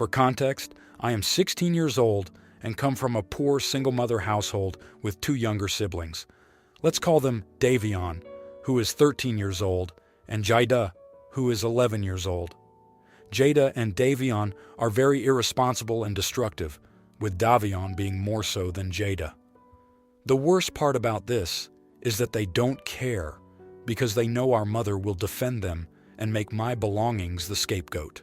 For context, I am 16 years old and come from a poor single-mother household with 2 younger siblings. Let's call them Davion, who is 13 years old, and Jada, who is 11 years old. Jada and Davion are very irresponsible and destructive, with Davion being more so than Jada. The worst part about this is that they don't care because they know our mother will defend them and make my belongings the scapegoat.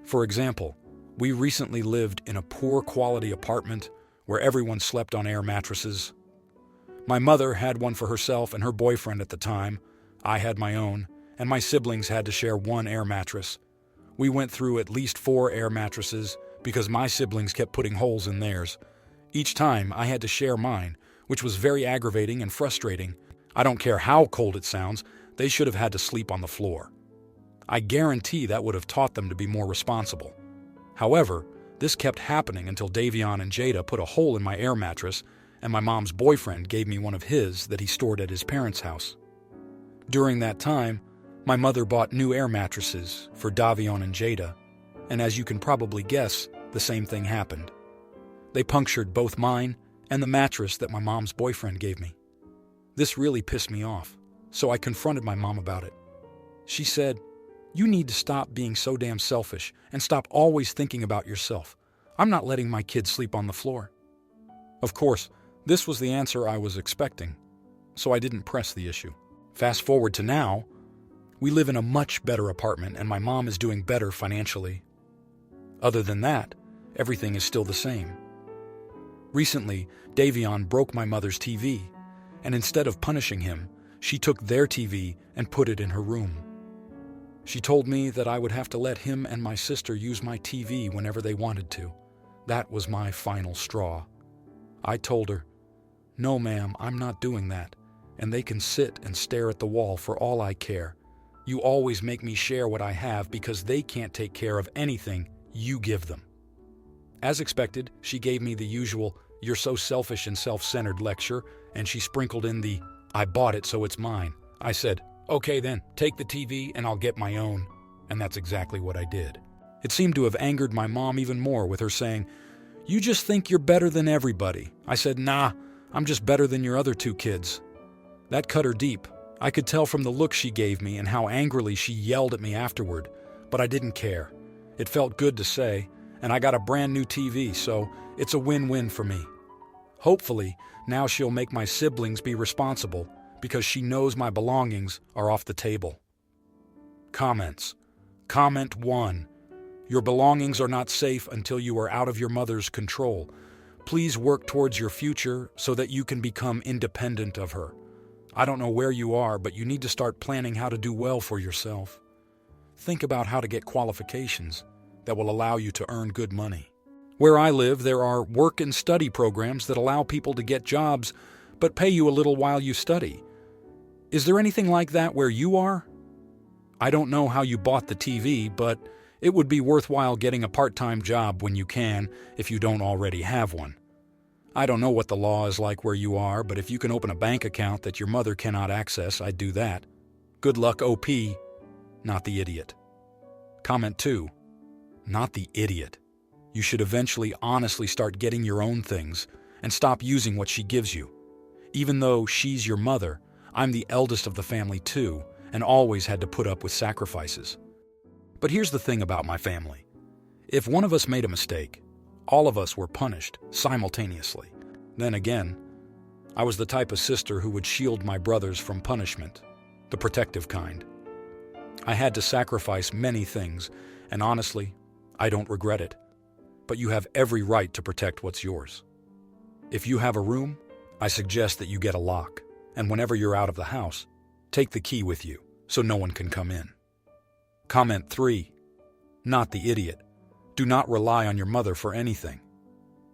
For example, we recently lived in a poor quality apartment where everyone slept on air mattresses. My mother had one for herself and her boyfriend at the time. I had my own, and my siblings had to share one air mattress. We went through at least 4 air mattresses because my siblings kept putting holes in theirs. Each time I had to share mine, which was very aggravating and frustrating. I don't care how cold it sounds, they should have had to sleep on the floor. I guarantee that would have taught them to be more responsible. However, this kept happening until Davion and Jada put a hole in my air mattress, and my mom's boyfriend gave me one of his that he stored at his parents' house. During that time, my mother bought new air mattresses for Davion and Jada, and as you can probably guess, the same thing happened. They punctured both mine and the mattress that my mom's boyfriend gave me. This really pissed me off, so I confronted my mom about it. She said, "You need to stop being so damn selfish and stop always thinking about yourself. I'm not letting my kids sleep on the floor." Of course, this was the answer I was expecting, so I didn't press the issue. Fast forward to now, we live in a much better apartment and my mom is doing better financially. Other than that, everything is still the same. Recently, Davion broke my mother's TV, and instead of punishing him, she took their TV and put it in her room. She told me that I would have to let him and my sister use my TV whenever they wanted to. That was my final straw. I told her, "No, ma'am, I'm not doing that, and they can sit and stare at the wall for all I care. You always make me share what I have because they can't take care of anything you give them." As expected, she gave me the usual, "You're so selfish and self-centered" lecture, and she sprinkled in the, "I bought it so it's mine." I said, "Okay then, take the TV and I'll get my own." And that's exactly what I did. It seemed to have angered my mom even more with her saying, "You just think you're better than everybody." I said, "Nah, I'm just better than your other 2 kids." That cut her deep. I could tell from the look she gave me and how angrily she yelled at me afterward, but I didn't care. It felt good to say, and I got a brand new TV, so it's a win-win for me. Hopefully, now she'll make my siblings be responsible because she knows my belongings are off the table. Comments. Comment 1. Your belongings are not safe until you are out of your mother's control. Please work towards your future so that you can become independent of her. I don't know where you are, but you need to start planning how to do well for yourself. Think about how to get qualifications that will allow you to earn good money. Where I live, there are work and study programs that allow people to get jobs but pay you a little while you study. Is there anything like that where you are? I don't know how you bought the TV, but it would be worthwhile getting a part-time job when you can if you don't already have one. I don't know what the law is like where you are, but if you can open a bank account that your mother cannot access, I'd do that. Good luck, OP, not the idiot. Comment 2. Not the idiot. You should eventually honestly start getting your own things and stop using what she gives you. Even though she's your mother, I'm the eldest of the family too, and always had to put up with sacrifices. But here's the thing about my family. If one of us made a mistake, all of us were punished simultaneously. Then again, I was the type of sister who would shield my brothers from punishment, the protective kind. I had to sacrifice many things, and honestly, I don't regret it. But you have every right to protect what's yours. If you have a room, I suggest that you get a lock, and whenever you're out of the house, take the key with you so no one can come in. Comment 3. Not the idiot. Do not rely on your mother for anything.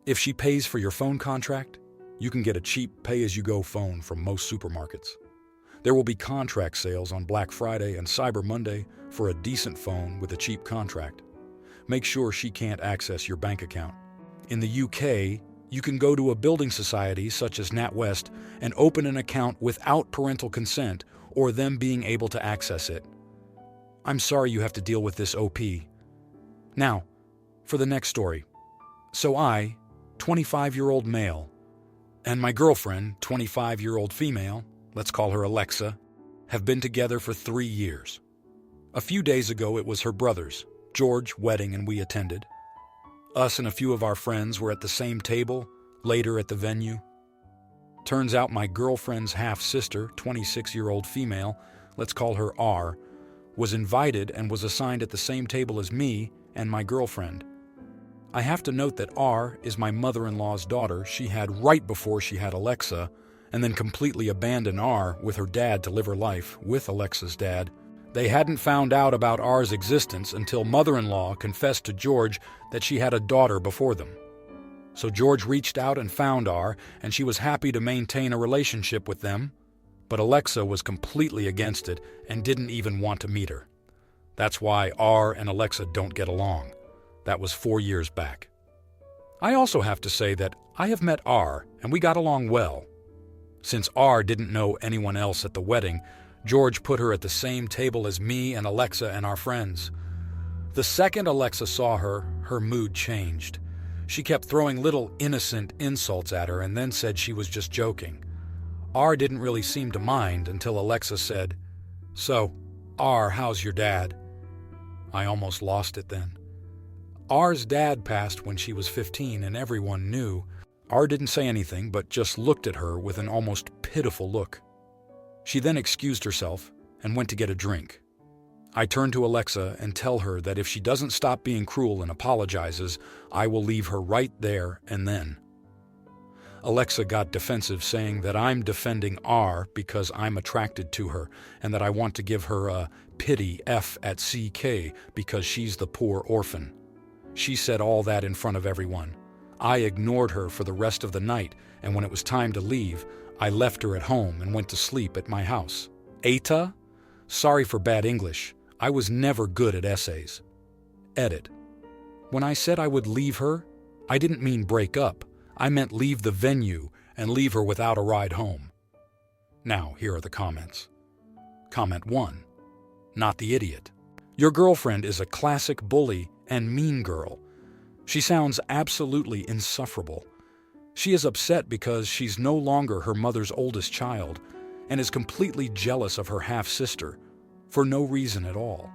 If she pays for your phone contract, you can get a cheap pay-as-you-go phone from most supermarkets. There will be contract sales on Black Friday and Cyber Monday for a decent phone with a cheap contract. Make sure she can't access your bank account. In the UK, you can go to a building society such as NatWest and open an account without parental consent or them being able to access it. I'm sorry you have to deal with this, OP. Now, For the next story. So I, 25-year-old male, and my girlfriend, 25-year-old female, let's call her Alexa, have been together for 3 years. A few days ago, it was her brother's, George, wedding, and we attended. Us and a few of our friends were at the same table, later at the venue. Turns out my girlfriend's half-sister, 26-year-old female, let's call her R, was invited and was assigned at the same table as me and my girlfriend. I have to note that R is my mother-in-law's daughter she had right before she had Alexa, and then completely abandoned R with her dad to live her life with Alexa's dad. They hadn't found out about R's existence until mother-in-law confessed to George that she had a daughter before them. So George reached out and found R, and she was happy to maintain a relationship with them, but Alexa was completely against it and didn't even want to meet her. That's why R and Alexa don't get along. That was 4 years back. I also have to say that I have met R, and we got along well. Since R didn't know anyone else at the wedding, George put her at the same table as me and Alexa and our friends. The second Alexa saw her, her mood changed. She kept throwing little innocent insults at her and then said she was just joking. R didn't really seem to mind until Alexa said, "So, R, how's your dad?" I almost lost it then. R's dad passed when she was 15 and everyone knew. R didn't say anything but just looked at her with an almost pitiful look. She then excused herself and went to get a drink. I turn to Alexa and tell her that if she doesn't stop being cruel and apologizes, I will leave her right there and then. Alexa got defensive, saying that I'm defending R because I'm attracted to her and that I want to give her a pity F at CK because she's the poor orphan. She said all that in front of everyone. I ignored her for the rest of the night, and when it was time to leave, I left her at home and went to sleep at my house. Aita? Sorry for bad English. I was never good at essays. Edit. When I said I would leave her, I didn't mean break up. I meant leave the venue and leave her without a ride home. Now, here are the comments. Comment 1. Not the idiot. Your girlfriend is a classic bully and mean girl. She sounds absolutely insufferable. She is upset because she's no longer her mother's oldest child and is completely jealous of her half-sister for no reason at all.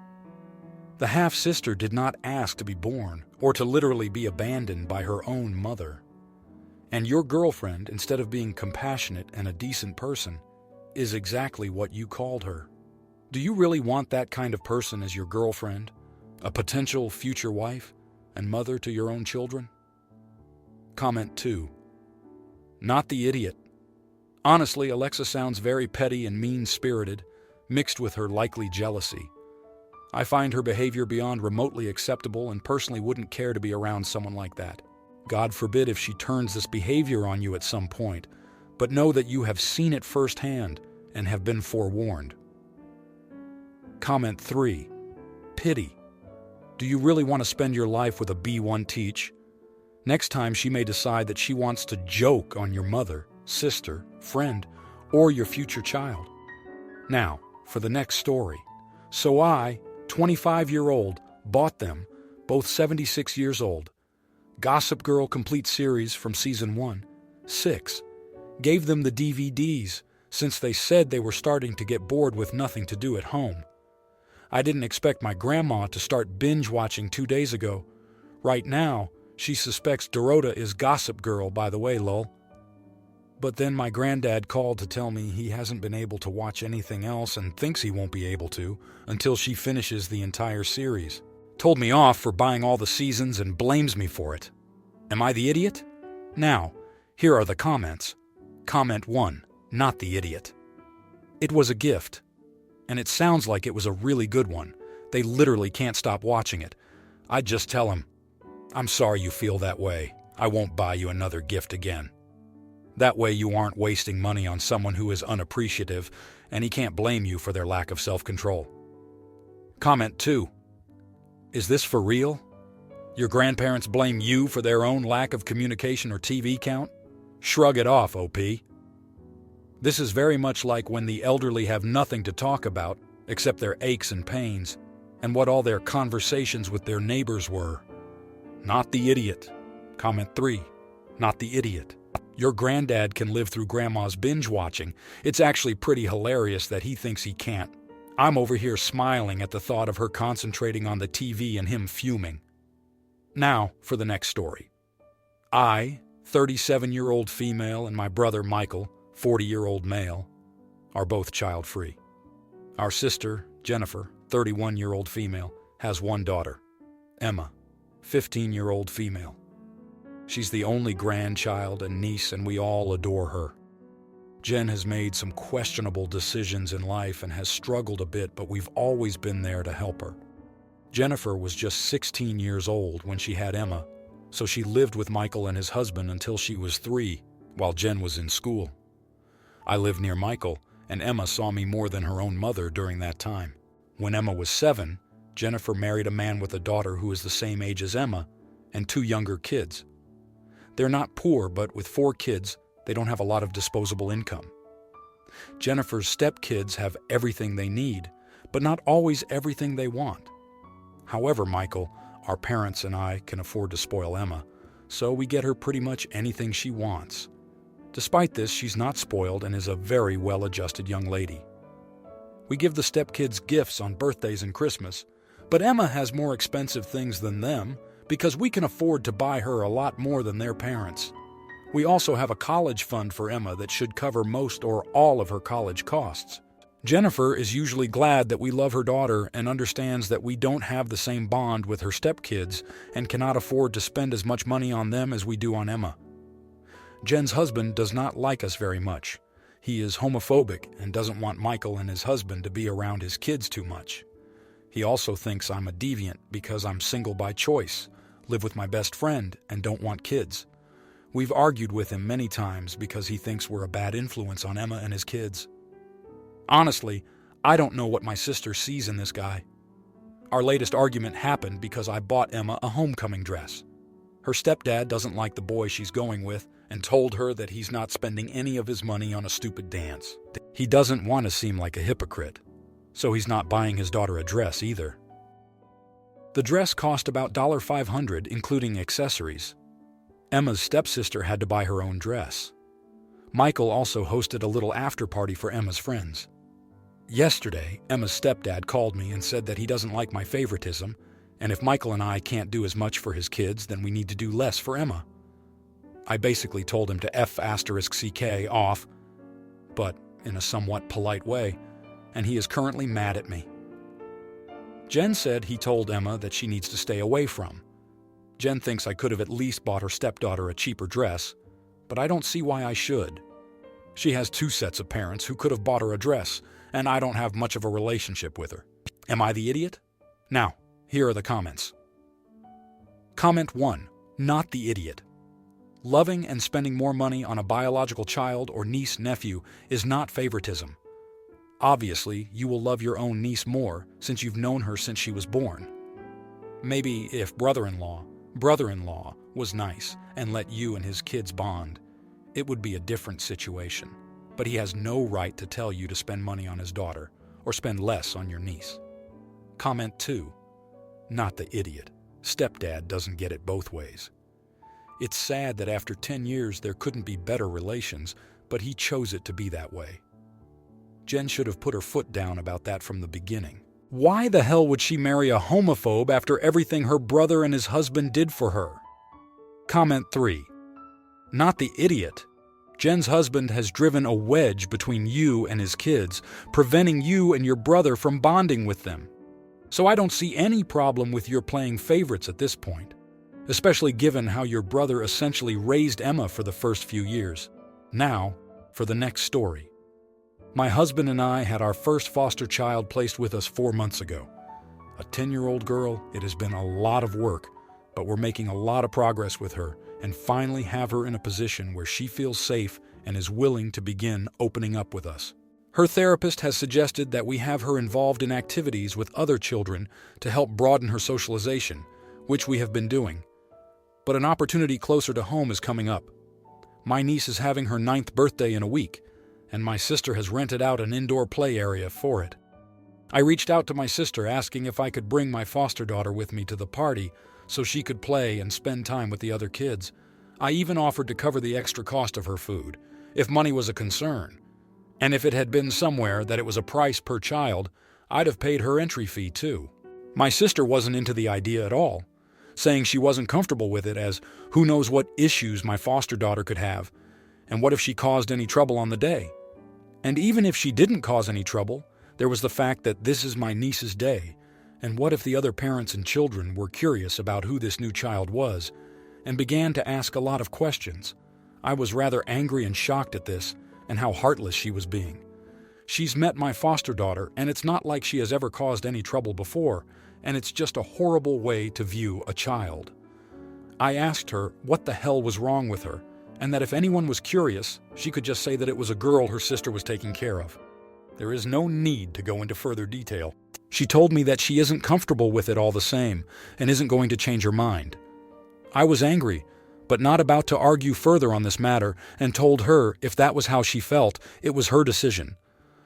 The half-sister did not ask to be born or to literally be abandoned by her own mother. And your girlfriend, instead of being compassionate and a decent person, is exactly what you called her. Do you really want that kind of person as your girlfriend? A potential future wife and mother to your own children? Comment 2. Not the idiot. Honestly, Alexa sounds very petty and mean-spirited, mixed with her likely jealousy. I find her behavior beyond remotely acceptable and personally wouldn't care to be around someone like that. God forbid if she turns this behavior on you at some point, but know that you have seen it firsthand and have been forewarned. Comment 3. Pity. Do you really want to spend your life with a B1 teach? Next time she may decide that she wants to joke on your mother, sister, friend, or your future child. Now, for the next story. So I, 25-year-old, bought them, both 76 years old. Gossip Girl Complete Series from Season 1, 6. Gave them the DVDs since they said they were starting to get bored with nothing to do at home. I didn't expect my grandma to start binge-watching 2 days ago. Right now, she suspects Dorota is Gossip Girl, by the way, lol. But then my granddad called to tell me he hasn't been able to watch anything else and thinks he won't be able to until she finishes the entire series. Told me off for buying all the seasons and blames me for it. Am I the idiot? Now, here are the comments. Comment 1. Not the idiot. It was a gift. And it sounds like it was a really good one. They literally can't stop watching it. I'd just tell him, "I'm sorry you feel that way. I won't buy you another gift again." That way you aren't wasting money on someone who is unappreciative, and he can't blame you for their lack of self-control. Comment 2. Is this for real? Your grandparents blame you for their own lack of communication or TV count? Shrug it off, OP. This is very much like when the elderly have nothing to talk about except their aches and pains and what all their conversations with their neighbors were. Not the idiot. Comment 3. Not the idiot. Your granddad can live through grandma's binge watching. It's actually pretty hilarious that he thinks he can't. I'm over here smiling at the thought of her concentrating on the TV and him fuming. Now for the next story. I, 37-year-old female, and my brother Michael, 40-year-old male, are both child-free. Our sister, Jennifer, 31-year-old female, has one daughter, Emma, 15-year-old female. She's the only grandchild and niece, and we all adore her. Jen has made some questionable decisions in life and has struggled a bit, but we've always been there to help her. Jennifer was just 16 years old when she had Emma, so she lived with Michael and his husband until she was 3, while Jen was in school. I live near Michael, and Emma saw me more than her own mother during that time. When Emma was 7, Jennifer married a man with a daughter who is the same age as Emma and 2 younger kids. They're not poor, but with 4 kids, they don't have a lot of disposable income. Jennifer's stepkids have everything they need, but not always everything they want. However, Michael, our parents, and I can afford to spoil Emma, so we get her pretty much anything she wants. Despite this, she's not spoiled and is a very well-adjusted young lady. We give the stepkids gifts on birthdays and Christmas, but Emma has more expensive things than them because we can afford to buy her a lot more than their parents. We also have a college fund for Emma that should cover most or all of her college costs. Jennifer is usually glad that we love her daughter and understands that we don't have the same bond with her stepkids and cannot afford to spend as much money on them as we do on Emma. Jen's husband does not like us very much. He is homophobic and doesn't want Michael and his husband to be around his kids too much. He also thinks I'm a deviant because I'm single by choice, live with my best friend, and don't want kids. We've argued with him many times because he thinks we're a bad influence on Emma and his kids. Honestly, I don't know what my sister sees in this guy. Our latest argument happened because I bought Emma a homecoming dress. Her stepdad doesn't like the boy she's going with and told her that he's not spending any of his money on a stupid dance. He doesn't want to seem like a hypocrite, so he's not buying his daughter a dress either. The dress cost about $500, including accessories. Emma's stepsister had to buy her own dress. Michael also hosted a little after-party for Emma's friends. Yesterday, Emma's stepdad called me and said that he doesn't like my favoritism, and if Michael and I can't do as much for his kids, then we need to do less for Emma. I basically told him to F***CK off, but in a somewhat polite way, and he is currently mad at me. Jen said he told Emma that she needs to stay away from. Jen thinks I could have at least bought her stepdaughter a cheaper dress, but I don't see why I should. She has 2 sets of parents who could have bought her a dress, and I don't have much of a relationship with her. Am I the idiot? Now, here are the comments. Comment 1. Not the idiot. Loving and spending more money on a biological child or niece-nephew is not favoritism. Obviously, you will love your own niece more since you've known her since she was born. Maybe if brother-in-law was nice and let you and his kids bond, it would be a different situation. But he has no right to tell you to spend money on his daughter or spend less on your niece. Comment 2. Not the idiot. Stepdad doesn't get it both ways. It's sad that after 10 years there couldn't be better relations, but he chose it to be that way. Jen should have put her foot down about that from the beginning. Why the hell would she marry a homophobe after everything her brother and his husband did for her? Comment 3. Not the idiot. Jen's husband has driven a wedge between you and his kids, preventing you and your brother from bonding with them. So I don't see any problem with your playing favorites at this point, especially given how your brother essentially raised Emma for the first few years. Now, for the next story. My husband and I had our first foster child placed with us 4 months ago. A 10-year-old girl. It has been a lot of work, but we're making a lot of progress with her and finally have her in a position where she feels safe and is willing to begin opening up with us. Her therapist has suggested that we have her involved in activities with other children to help broaden her socialization, which we have been doing. But an opportunity closer to home is coming up. My niece is having her 9th birthday in a week, and my sister has rented out an indoor play area for it. I reached out to my sister asking if I could bring my foster daughter with me to the party so she could play and spend time with the other kids. I even offered to cover the extra cost of her food, if money was a concern. And if it had been somewhere that it was a price per child, I'd have paid her entry fee too. My sister wasn't into the idea at all, saying she wasn't comfortable with it as who knows what issues my foster daughter could have, and what if she caused any trouble on the day. And even if she didn't cause any trouble, there was the fact that this is my niece's day, and what if the other parents and children were curious about who this new child was, and began to ask a lot of questions. I was rather angry and shocked at this, and how heartless she was being. She's met my foster daughter, and it's not like she has ever caused any trouble before, and it's just a horrible way to view a child. I asked her what the hell was wrong with her, and that if anyone was curious, she could just say that it was a girl her sister was taking care of. There is no need to go into further detail. She told me that she isn't comfortable with it all the same, and isn't going to change her mind. I was angry, but not about to argue further on this matter, and told her if that was how she felt, it was her decision.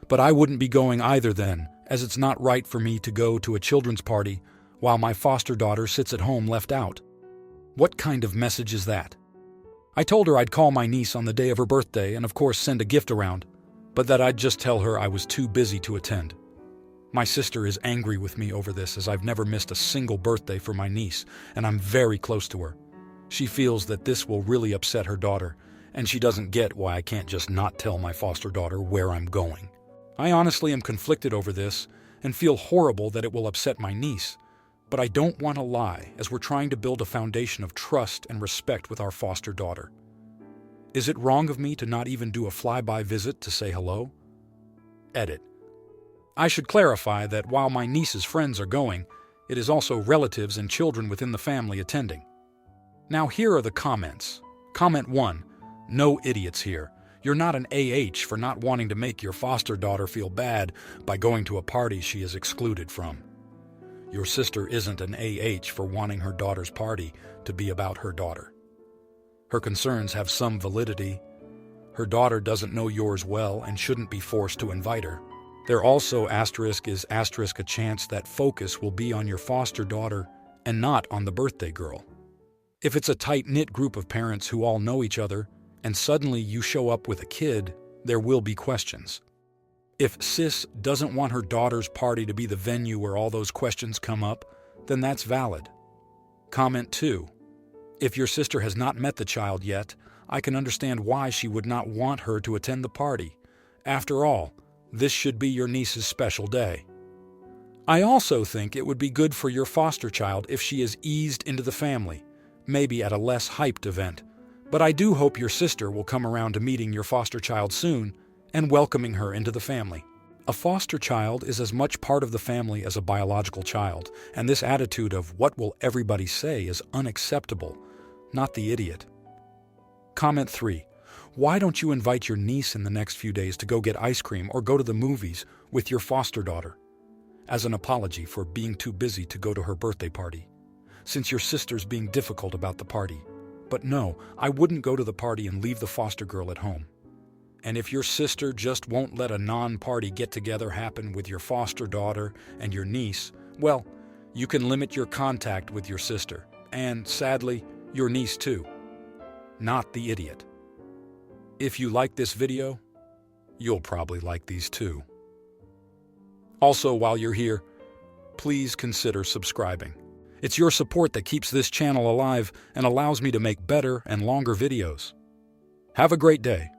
But I wouldn't be going either then, as it's not right for me to go to a children's party while my foster daughter sits at home left out. What kind of message is that? I told her I'd call my niece on the day of her birthday and of course send a gift around, but that I'd just tell her I was too busy to attend. My sister is angry with me over this as I've never missed a single birthday for my niece, and I'm very close to her. She feels that this will really upset her daughter, and she doesn't get why I can't just not tell my foster daughter where I'm going. I honestly am conflicted over this and feel horrible that it will upset my niece, but I don't want to lie as we're trying to build a foundation of trust and respect with our foster daughter. Is it wrong of me to not even do a flyby visit to say hello? Edit. I should clarify that while my niece's friends are going, it is also relatives and children within the family attending. Now here are the comments. Comment 1. No idiots here. You're not an AH for not wanting to make your foster daughter feel bad by going to a party she is excluded from. Your sister isn't an AH for wanting her daughter's party to be about her daughter. Her concerns have some validity. Her daughter doesn't know yours well and shouldn't be forced to invite her. There also is a chance that focus will be on your foster daughter and not on the birthday girl. If it's a tight-knit group of parents who all know each other, and suddenly you show up with a kid, there will be questions. If sis doesn't want her daughter's party to be the venue where all those questions come up, then that's valid. Comment 2. If your sister has not met the child yet, I can understand why she would not want her to attend the party. After all, this should be your niece's special day. I also think it would be good for your foster child if she is eased into the family, maybe at a less hyped event. But I do hope your sister will come around to meeting your foster child soon and welcoming her into the family. A foster child is as much part of the family as a biological child, and this attitude of what will everybody say is unacceptable, not the idiot. Comment 3. Why don't you invite your niece in the next few days to go get ice cream or go to the movies with your foster daughter, as an apology for being too busy to go to her birthday party, since your sister's being difficult about the party? But no, I wouldn't go to the party and leave the foster girl at home. And if your sister just won't let a non-party get-together happen with your foster daughter and your niece, well, you can limit your contact with your sister, and sadly, your niece too. Not the idiot. If you like this video, you'll probably like these too. Also, while you're here, please consider subscribing. It's your support that keeps this channel alive and allows me to make better and longer videos. Have a great day.